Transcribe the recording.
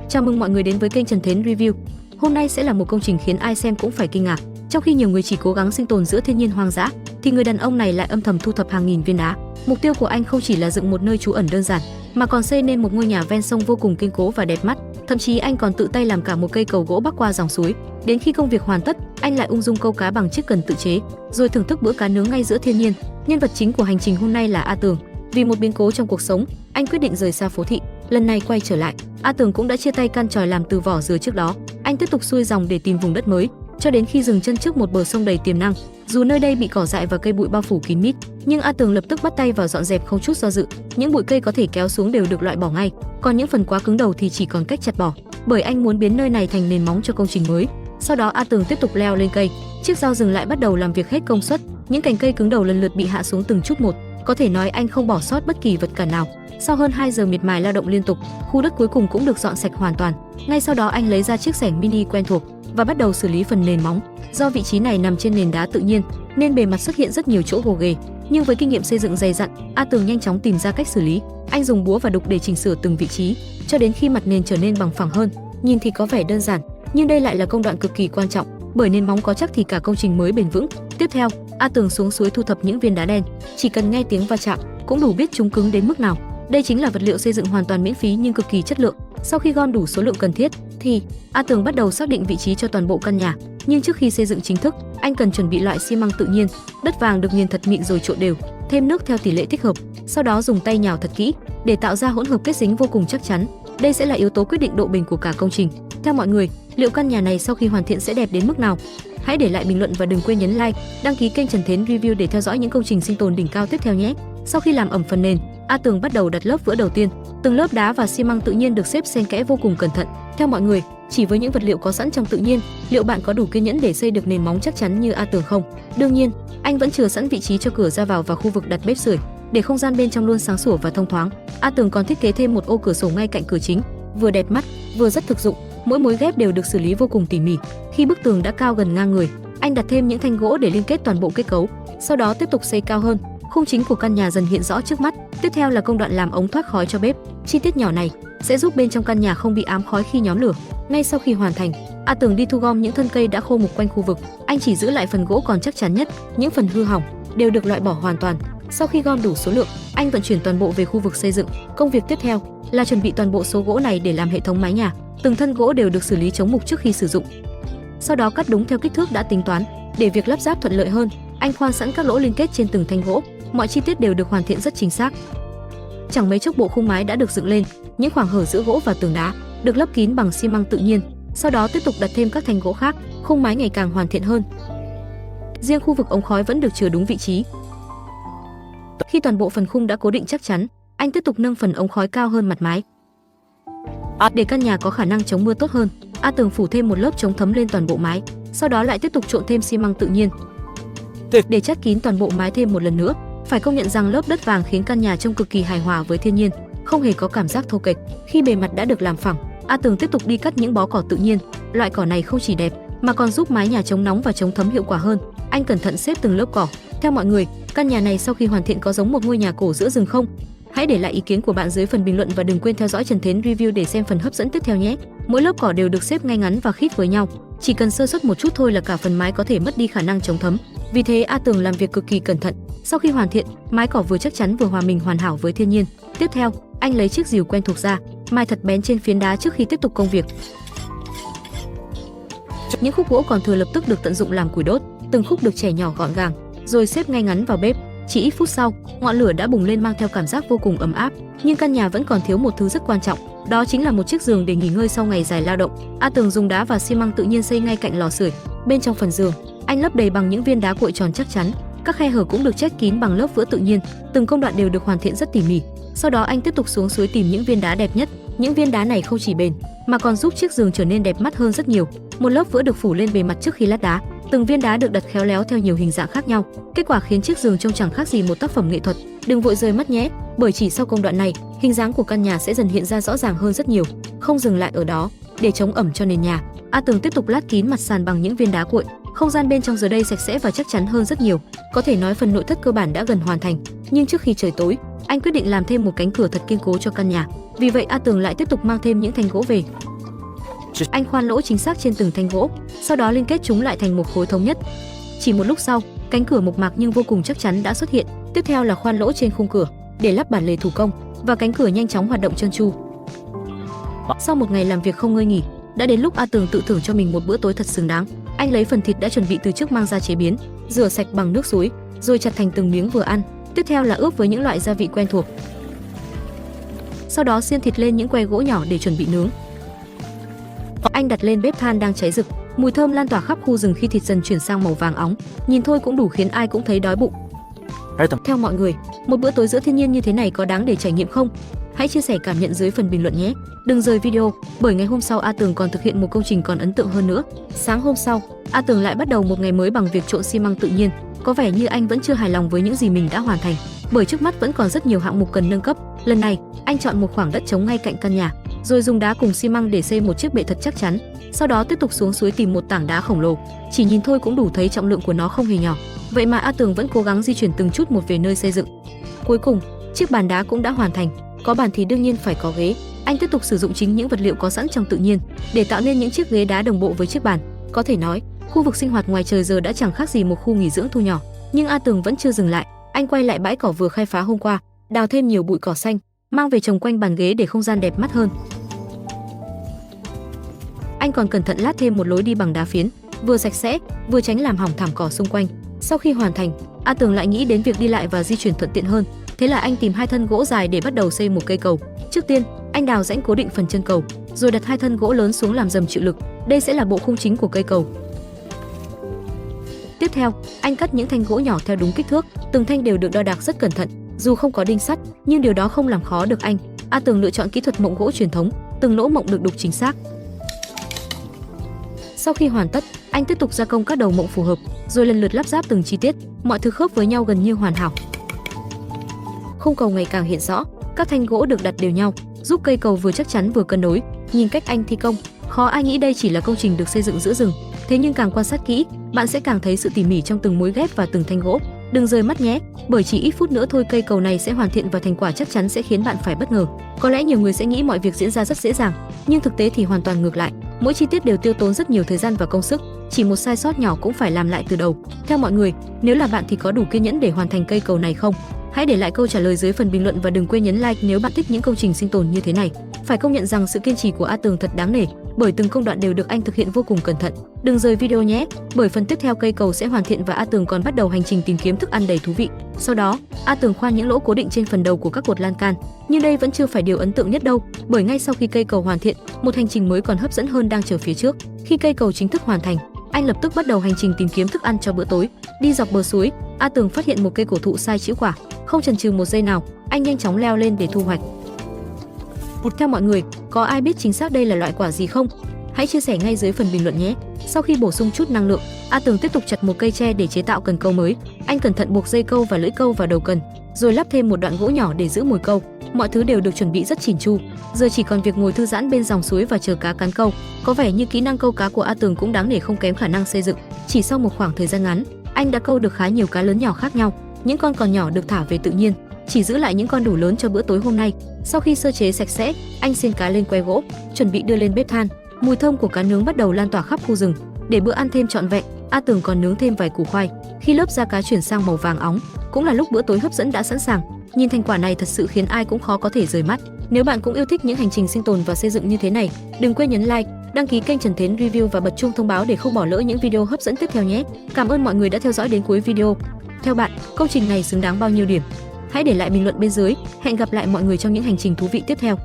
Chào mừng mọi người đến với kênh Trần Thến Review. Hôm nay sẽ là một công trình khiến ai xem cũng phải kinh ngạc. Trong khi nhiều người chỉ cố gắng sinh tồn giữa thiên nhiên hoang dã, thì người đàn ông này lại âm thầm thu thập hàng nghìn viên đá. Mục tiêu của anh không chỉ là dựng một nơi trú ẩn đơn giản, mà còn xây nên một ngôi nhà ven sông vô cùng kiên cố và đẹp mắt. Thậm chí anh còn tự tay làm cả một cây cầu gỗ bắc qua dòng suối. Đến khi công việc hoàn tất, anh lại ung dung câu cá bằng chiếc cần tự chế, rồi thưởng thức bữa cá nướng ngay giữa thiên nhiên. Nhân vật chính của hành trình hôm nay là A Tường. Vì một biến cố trong cuộc sống, anh quyết định rời xa phố thị. Lần này quay trở lại, A Tường cũng đã chia tay căn chòi làm từ vỏ dừa trước đó. Anh tiếp tục xuôi dòng để tìm vùng đất mới, cho đến khi dừng chân trước một bờ sông đầy tiềm năng. Dù nơi đây bị cỏ dại và cây bụi bao phủ kín mít, nhưng A Tường lập tức bắt tay vào dọn dẹp không chút do dự. Những bụi cây có thể kéo xuống đều được loại bỏ ngay, còn những phần quá cứng đầu thì chỉ còn cách chặt bỏ, bởi anh muốn biến nơi này thành nền móng cho công trình mới. Sau đó A Tường tiếp tục leo lên cây, chiếc dao dừng lại bắt đầu làm việc hết công suất. Những cành cây cứng đầu lần lượt bị hạ xuống từng chút một, có thể nói anh không bỏ sót bất kỳ vật cản nào. Sau hơn 2 giờ miệt mài lao động liên tục, khu đất cuối cùng cũng được dọn sạch hoàn toàn. Ngay sau đó anh lấy ra chiếc xẻng mini quen thuộc và bắt đầu xử lý phần nền móng. Do vị trí này nằm trên nền đá tự nhiên nên bề mặt xuất hiện rất nhiều chỗ gồ ghề, nhưng với kinh nghiệm xây dựng dày dặn, A Tường nhanh chóng tìm ra cách xử lý. Anh dùng búa và đục để chỉnh sửa từng vị trí cho đến khi mặt nền trở nên bằng phẳng hơn. Nhìn thì có vẻ đơn giản, nhưng đây lại là công đoạn cực kỳ quan trọng, bởi nền móng có chắc thì cả công trình mới bền vững. Tiếp theo, A Tường xuống suối thu thập những viên đá đen, chỉ cần nghe tiếng va chạm cũng đủ biết chúng cứng đến mức nào. Đây chính là vật liệu xây dựng hoàn toàn miễn phí nhưng cực kỳ chất lượng. Sau khi gom đủ số lượng cần thiết thì A Tường bắt đầu xác định vị trí cho toàn bộ căn nhà. Nhưng trước khi xây dựng chính thức, anh cần chuẩn bị loại xi măng tự nhiên. Đất vàng được nghiền thật mịn rồi trộn đều, thêm nước theo tỷ lệ thích hợp. Sau đó dùng tay nhào thật kỹ để tạo ra hỗn hợp kết dính vô cùng chắc chắn. Đây sẽ là yếu tố quyết định độ bền của cả công trình. Theo mọi người, liệu căn nhà này sau khi hoàn thiện sẽ đẹp đến mức nào? Hãy để lại bình luận và đừng quên nhấn like, đăng ký kênh Trần Thến Review để theo dõi những công trình sinh tồn đỉnh cao tiếp theo nhé. Sau khi làm ẩm phần nền, A Tường bắt đầu đặt lớp vữa đầu tiên. Từng lớp đá và xi măng tự nhiên được xếp xen kẽ vô cùng cẩn thận. Theo mọi người, chỉ với những vật liệu có sẵn trong tự nhiên, liệu bạn có đủ kiên nhẫn để xây được nền móng chắc chắn như A Tường không? Đương nhiên, anh vẫn chừa sẵn vị trí cho cửa ra vào và khu vực đặt bếp sưởi, để không gian bên trong luôn sáng sủa và thông thoáng. A Tường còn thiết kế thêm một ô cửa sổ ngay cạnh cửa chính, vừa đẹp mắt, vừa rất thực dụng. Mỗi mối ghép đều được xử lý vô cùng tỉ mỉ. Khi bức tường đã cao gần ngang người, anh đặt thêm những thanh gỗ để liên kết toàn bộ kết cấu. Sau đó tiếp tục xây cao hơn. Khung chính của căn nhà dần hiện rõ trước mắt. Tiếp theo là công đoạn làm ống thoát khói cho bếp. Chi tiết nhỏ này sẽ giúp bên trong căn nhà không bị ám khói khi nhóm lửa. Ngay sau khi hoàn thành, A Tường đi thu gom những thân cây đã khô mục quanh khu vực. Anh chỉ giữ lại phần gỗ còn chắc chắn nhất, những phần hư hỏng đều được loại bỏ hoàn toàn. Sau khi gom đủ số lượng, anh vận chuyển toàn bộ về khu vực xây dựng. Công việc tiếp theo là chuẩn bị toàn bộ số gỗ này để làm hệ thống mái nhà. Từng thân gỗ đều được xử lý chống mục trước khi sử dụng. Sau đó cắt đúng theo kích thước đã tính toán, để việc lắp ráp thuận lợi hơn. Anh khoan sẵn các lỗ liên kết trên từng thanh gỗ, mọi chi tiết đều được hoàn thiện rất chính xác. Chẳng mấy chốc bộ khung mái đã được dựng lên, những khoảng hở giữa gỗ và tường đá được lấp kín bằng xi măng tự nhiên. Sau đó tiếp tục đặt thêm các thanh gỗ khác, khung mái ngày càng hoàn thiện hơn. Riêng khu vực ống khói vẫn được chừa đúng vị trí. Khi toàn bộ phần khung đã cố định chắc chắn, anh tiếp tục nâng phần ống khói cao hơn mặt mái. Để căn nhà có khả năng chống mưa tốt hơn, A Tường phủ thêm một lớp chống thấm lên toàn bộ mái, sau đó lại tiếp tục trộn thêm xi măng tự nhiên để chắt kín toàn bộ mái thêm một lần nữa. Phải công nhận rằng lớp đất vàng khiến căn nhà trông cực kỳ hài hòa với thiên nhiên, không hề có cảm giác thô kệch. Khi bề mặt đã được làm phẳng, A Tường tiếp tục đi cắt những bó cỏ tự nhiên. Loại cỏ này không chỉ đẹp mà còn giúp mái nhà chống nóng và chống thấm hiệu quả hơn. Anh cẩn thận xếp từng lớp cỏ. Theo mọi người, căn nhà này sau khi hoàn thiện có giống một ngôi nhà cổ giữa rừng không? Hãy để lại ý kiến của bạn dưới phần bình luận và đừng quên theo dõi Trần Thến Review để xem phần hấp dẫn tiếp theo nhé. Mỗi lớp cỏ đều được xếp ngay ngắn và khít với nhau, chỉ cần sơ suất một chút thôi là cả phần mái có thể mất đi khả năng chống thấm. Vì thế A Tường làm việc cực kỳ cẩn thận. Sau khi hoàn thiện, mái cỏ vừa chắc chắn vừa hòa mình hoàn hảo với thiên nhiên. Tiếp theo, anh lấy chiếc rìu quen thuộc ra, mài thật bén trên phiến đá trước khi tiếp tục công việc. Những khúc gỗ còn thừa lập tức được tận dụng làm củi đốt, từng khúc được chẻ nhỏ gọn gàng, rồi xếp ngay ngắn vào bếp. Chỉ ít phút sau, ngọn lửa đã bùng lên mang theo cảm giác vô cùng ấm áp. Nhưng căn nhà vẫn còn thiếu một thứ rất quan trọng, đó chính là một chiếc giường để nghỉ ngơi sau ngày dài lao động. A Tường dùng đá và xi măng tự nhiên xây ngay cạnh lò sưởi. Bên trong phần giường, anh lấp đầy bằng những viên đá cuội tròn chắc chắn. Các khe hở cũng được chét kín bằng lớp vữa tự nhiên. Từng công đoạn đều được hoàn thiện rất tỉ mỉ. Sau đó anh tiếp tục xuống suối tìm những viên đá đẹp nhất. Những viên đá này không chỉ bền mà còn giúp chiếc giường trở nên đẹp mắt hơn rất nhiều. Một lớp vữa được phủ lên bề mặt trước khi lát đá. Từng viên đá được đặt khéo léo theo nhiều hình dạng khác nhau. Kết quả khiến chiếc giường trông chẳng khác gì một tác phẩm nghệ thuật. Đừng vội rời mắt nhé, bởi chỉ sau công đoạn này, hình dáng của căn nhà sẽ dần hiện ra rõ ràng hơn rất nhiều. Không dừng lại ở đó, để chống ẩm cho nền nhà, A Tường tiếp tục lát kín mặt sàn bằng những viên đá cuội. Không gian bên trong giờ đây sạch sẽ và chắc chắn hơn rất nhiều. Có thể nói phần nội thất cơ bản đã gần hoàn thành. Nhưng trước khi trời tối, anh quyết định làm thêm một cánh cửa thật kiên cố cho căn nhà. Vì vậy A Tường lại tiếp tục mang thêm những thanh gỗ về. Anh khoan lỗ chính xác trên từng thanh gỗ, sau đó liên kết chúng lại thành một khối thống nhất. Chỉ một lúc sau, cánh cửa mộc mạc nhưng vô cùng chắc chắn đã xuất hiện. Tiếp theo là khoan lỗ trên khung cửa để lắp bản lề thủ công và cánh cửa nhanh chóng hoạt động trơn tru. Sau một ngày làm việc không ngơi nghỉ, đã đến lúc A Tường tự thưởng cho mình một bữa tối thật xứng đáng. Anh lấy phần thịt đã chuẩn bị từ trước mang ra chế biến, rửa sạch bằng nước suối, rồi chặt thành từng miếng vừa ăn. Tiếp theo là ướp với những loại gia vị quen thuộc. Sau đó xiên thịt lên những que gỗ nhỏ để chuẩn bị nướng. Anh đặt lên bếp than đang cháy rực, mùi thơm lan tỏa khắp khu rừng khi thịt dần chuyển sang màu vàng óng. Nhìn thôi cũng đủ khiến ai cũng thấy đói bụng. Theo mọi người, một bữa tối giữa thiên nhiên như thế này có đáng để trải nghiệm không? Hãy chia sẻ cảm nhận dưới phần bình luận nhé. Đừng rời video, bởi ngày hôm sau A Tường còn thực hiện một công trình còn ấn tượng hơn nữa. Sáng hôm sau, A Tường lại bắt đầu một ngày mới bằng việc trộn xi măng tự nhiên. Có vẻ như anh vẫn chưa hài lòng với những gì mình đã hoàn thành, bởi trước mắt vẫn còn rất nhiều hạng mục cần nâng cấp. Lần này, anh chọn một khoảng đất trống ngay cạnh căn nhà, rồi dùng đá cùng xi măng để xây một chiếc bệ thật chắc chắn. Sau đó tiếp tục xuống suối tìm một tảng đá khổng lồ. Chỉ nhìn thôi cũng đủ thấy trọng lượng của nó không hề nhỏ. Vậy mà A Tường vẫn cố gắng di chuyển từng chút một về nơi xây dựng. Cuối cùng, chiếc bàn đá cũng đã hoàn thành. Có bàn thì đương nhiên phải có ghế. Anh tiếp tục sử dụng chính những vật liệu có sẵn trong tự nhiên để tạo nên những chiếc ghế đá đồng bộ với chiếc bàn. Có thể nói, khu vực sinh hoạt ngoài trời giờ đã chẳng khác gì một khu nghỉ dưỡng thu nhỏ. Nhưng A Tường vẫn chưa dừng lại. Anh quay lại bãi cỏ vừa khai phá hôm qua, đào thêm nhiều bụi cỏ xanh, mang về trồng quanh bàn ghế để không gian đẹp mắt hơn. Anh còn cẩn thận lát thêm một lối đi bằng đá phiến, vừa sạch sẽ, vừa tránh làm hỏng thảm cỏ xung quanh. Sau khi hoàn thành, A Tường lại nghĩ đến việc đi lại và di chuyển thuận tiện hơn. Thế là anh tìm 2 thân gỗ dài để bắt đầu xây một cây cầu. Trước tiên, anh đào rãnh cố định phần chân cầu, rồi đặt 2 thân gỗ lớn xuống làm dầm chịu lực. Đây sẽ là bộ khung chính của cây cầu. Tiếp theo, anh cắt những thanh gỗ nhỏ theo đúng kích thước, từng thanh đều được đo đạc rất cẩn thận. Dù không có đinh sắt, nhưng điều đó không làm khó được anh. A Tường lựa chọn kỹ thuật mộng gỗ truyền thống, từng lỗ mộng được đục chính xác. Sau khi hoàn tất, anh tiếp tục gia công các đầu mộng phù hợp, rồi lần lượt lắp ráp từng chi tiết, mọi thứ khớp với nhau gần như hoàn hảo. Khung cầu ngày càng hiện rõ, các thanh gỗ được đặt đều nhau, giúp cây cầu vừa chắc chắn vừa cân đối. Nhìn cách anh thi công, khó ai nghĩ đây chỉ là công trình được xây dựng giữa rừng. Thế nhưng càng quan sát kỹ, bạn sẽ càng thấy sự tỉ mỉ trong từng mối ghép và từng thanh gỗ. Đừng rời mắt nhé, bởi chỉ ít phút nữa thôi cây cầu này sẽ hoàn thiện và thành quả chắc chắn sẽ khiến bạn phải bất ngờ. Có lẽ nhiều người sẽ nghĩ mọi việc diễn ra rất dễ dàng, nhưng thực tế thì hoàn toàn ngược lại. Mỗi chi tiết đều tiêu tốn rất nhiều thời gian và công sức, chỉ một sai sót nhỏ cũng phải làm lại từ đầu. Theo mọi người, nếu là bạn thì có đủ kiên nhẫn để hoàn thành cây cầu này không? Hãy để lại câu trả lời dưới phần bình luận và đừng quên nhấn like nếu bạn thích những công trình sinh tồn như thế này. Phải công nhận rằng sự kiên trì của A Tường thật đáng nể, bởi từng công đoạn đều được anh thực hiện vô cùng cẩn thận. Đừng rời video nhé, bởi phần tiếp theo cây cầu sẽ hoàn thiện và A Tường còn bắt đầu hành trình tìm kiếm thức ăn đầy thú vị. Sau đó, A Tường khoan những lỗ cố định trên phần đầu của các cột lan can. Nhưng đây vẫn chưa phải điều ấn tượng nhất đâu, bởi ngay sau khi cây cầu hoàn thiện, một hành trình mới còn hấp dẫn hơn đang chờ phía trước. Khi cây cầu chính thức hoàn thành, anh lập tức bắt đầu hành trình tìm kiếm thức ăn cho bữa tối. Đi dọc bờ suối, A Tường phát hiện một cây cổ thụ sai chĩu quả, không chần chừ một giây nào, anh nhanh chóng leo lên để thu hoạch. Theo mọi người, có ai biết chính xác đây là loại quả gì không? Hãy chia sẻ ngay dưới phần bình luận nhé. Sau khi bổ sung chút năng lượng, A Tường tiếp tục chặt một cây tre để chế tạo cần câu mới. Anh cẩn thận buộc dây câu và lưỡi câu vào đầu cần, rồi lắp thêm một đoạn gỗ nhỏ để giữ mồi câu. Mọi thứ đều được chuẩn bị rất chỉn chu. Giờ chỉ còn việc ngồi thư giãn bên dòng suối và chờ cá cắn câu. Có vẻ như kỹ năng câu cá của A Tường cũng đáng nể không kém khả năng xây dựng. Chỉ sau một khoảng thời gian ngắn, anh đã câu được khá nhiều cá lớn nhỏ khác nhau. Những con còn nhỏ được thả về tự nhiên, chỉ giữ lại những con đủ lớn cho bữa tối hôm nay. Sau khi sơ chế sạch sẽ, anh xiên cá lên que gỗ, chuẩn bị đưa lên bếp than. Mùi thơm của cá nướng bắt đầu lan tỏa khắp khu rừng. Để bữa ăn thêm trọn vẹn, A Tường còn nướng thêm vài củ khoai. Khi lớp da cá chuyển sang màu vàng óng, cũng là lúc bữa tối hấp dẫn đã sẵn sàng. Nhìn thành quả này thật sự khiến ai cũng khó có thể rời mắt. Nếu bạn cũng yêu thích những hành trình sinh tồn và xây dựng như thế này, đừng quên nhấn like, đăng ký kênh Trần Thiến Review và bật chuông thông báo để không bỏ lỡ những video hấp dẫn tiếp theo nhé. Cảm ơn mọi người đã theo dõi đến cuối video. Theo bạn, công trình này xứng đáng bao nhiêu điểm? Hãy để lại bình luận bên dưới. Hẹn gặp lại mọi người trong những hành trình thú vị tiếp theo.